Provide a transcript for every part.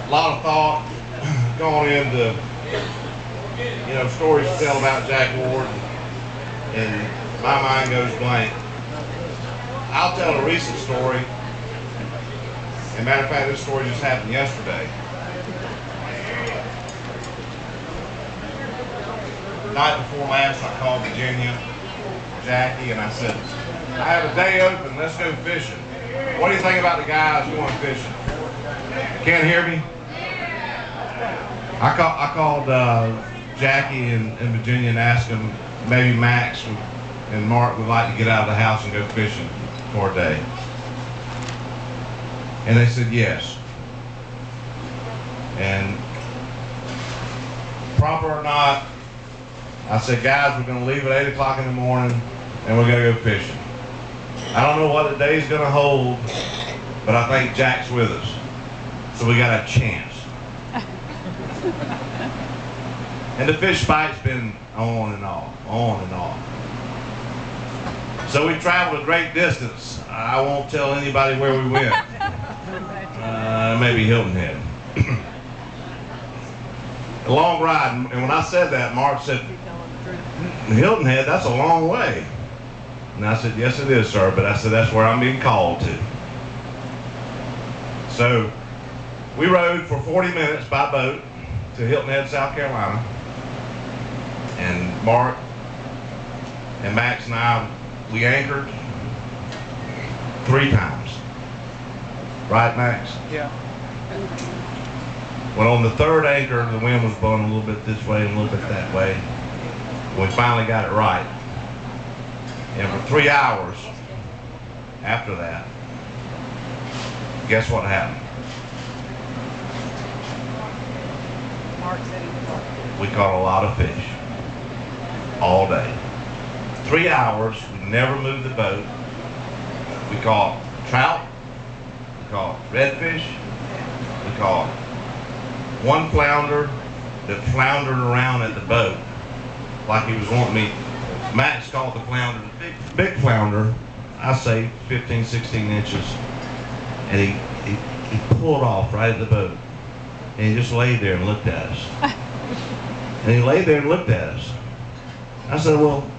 a lot of thought going into, stories to tell about Jack Ward, and my mind goes blank. I'll tell a recent story. As a matter of fact, this story just happened yesterday. Night before last, I called Virginia, Jackie, and I said, I have a day open, let's go fishing. What do you think about the guys going fishing? Can't hear me? I called Jackie and Virginia and asked them, maybe Max and Mark would like to get out of the house and go fishing for a day. And they said yes. And proper or not, I said, guys, we're going to leave at 8 o'clock in the morning and we're going to go fishing. I don't know what the day's going to hold, but I think Jack's with us. So we got a chance. And the fish fight's been on and off, on and off. So we traveled a great distance. I won't tell anybody where we went. Maybe Hilton Head. A long ride, and when I said that, Mark said, Hilton Head, that's a long way. And I said, yes it is, sir, but I said, that's where I'm being called to. So we rode for 40 minutes by boat to Hilton Head, South Carolina. And Mark and Max and I, we anchored 3 times. Right, Max? Yeah. When on the 3rd anchor, the wind was blowing a little bit this way and a little bit that way. We finally got it right. And for 3 hours after that, guess what happened? Mark said he was. We caught a lot of fish all day. 3 hours, we never moved the boat. We caught trout, we caught redfish, we caught one flounder that floundered around at the boat like he was wanting me. Max caught the flounder, the big flounder, I say 15, 16 inches, and he pulled off right at the boat. And he just laid there and looked at us. And he laid there and looked at us. I said, well,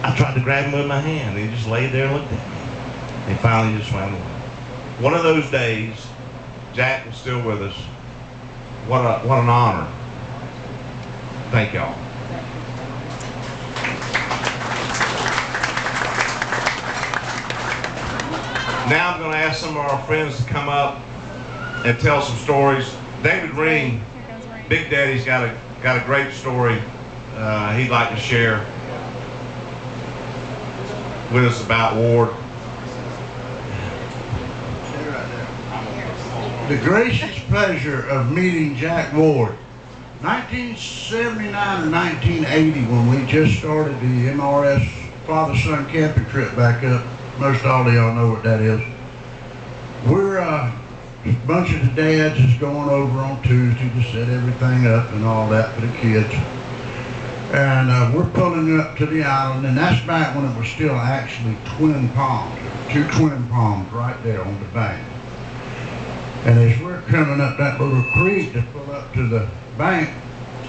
I tried to grab him with my hand. He just laid there and looked at me. And he finally just swam away. One of those days, Jack was still with us. What an honor. Thank y'all. Now I'm going to ask some of our friends to come up and tell some stories. David Ring, Big Daddy's got a great story he'd like to share with us about Ward. The gracious pleasure of meeting Jack Ward. 1979 or 1980, when we just started the MRS father-son camping trip back up. Most all of y'all know what that is. We're a bunch of the dads is going over on Tuesday to set everything up and all that for the kids. And we're pulling up to the island, and that's back when it was still actually twin palms. 2 twin palms right there on the bank. And as we're coming up that little creek to pull up to the bank,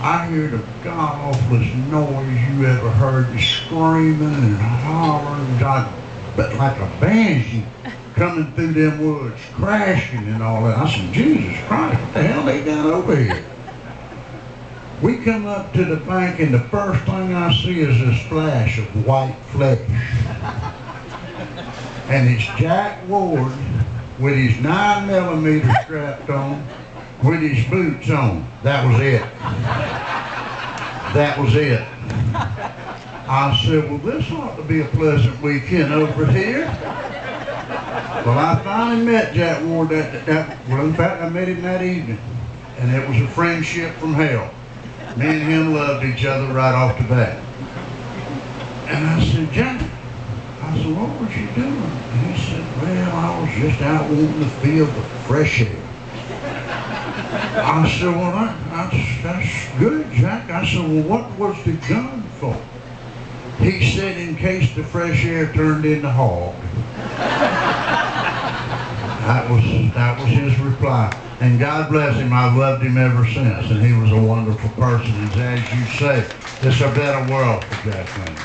I hear the god-awfulest noise you ever heard, the screaming and hollering, but like a banshee coming through them woods, crashing and all that. I said, Jesus Christ, what the hell they got over here? We come up to the bank, and the first thing I see is this flash of white flesh. And it's Jack Ward with his 9mm strapped on, with his boots on. That was it. That was it. I said, well, this ought to be a pleasant weekend over here. Well, I finally met Jack Ward well, in fact, I met him that evening. And it was a friendship from hell. Me and him loved each other right off the bat. And I said, Jack, I said, what was you doing? And he said, well, I was just out wanting to feel the fresh air. I said, well, that's good, Jack. I said, well, what was the gun for? He said, in case the fresh air turned into hog. That was his reply. And God bless him, I've loved him ever since, and he was a wonderful person. And as you say, it's a better world for Jack Lincoln.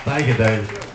Thank you, David.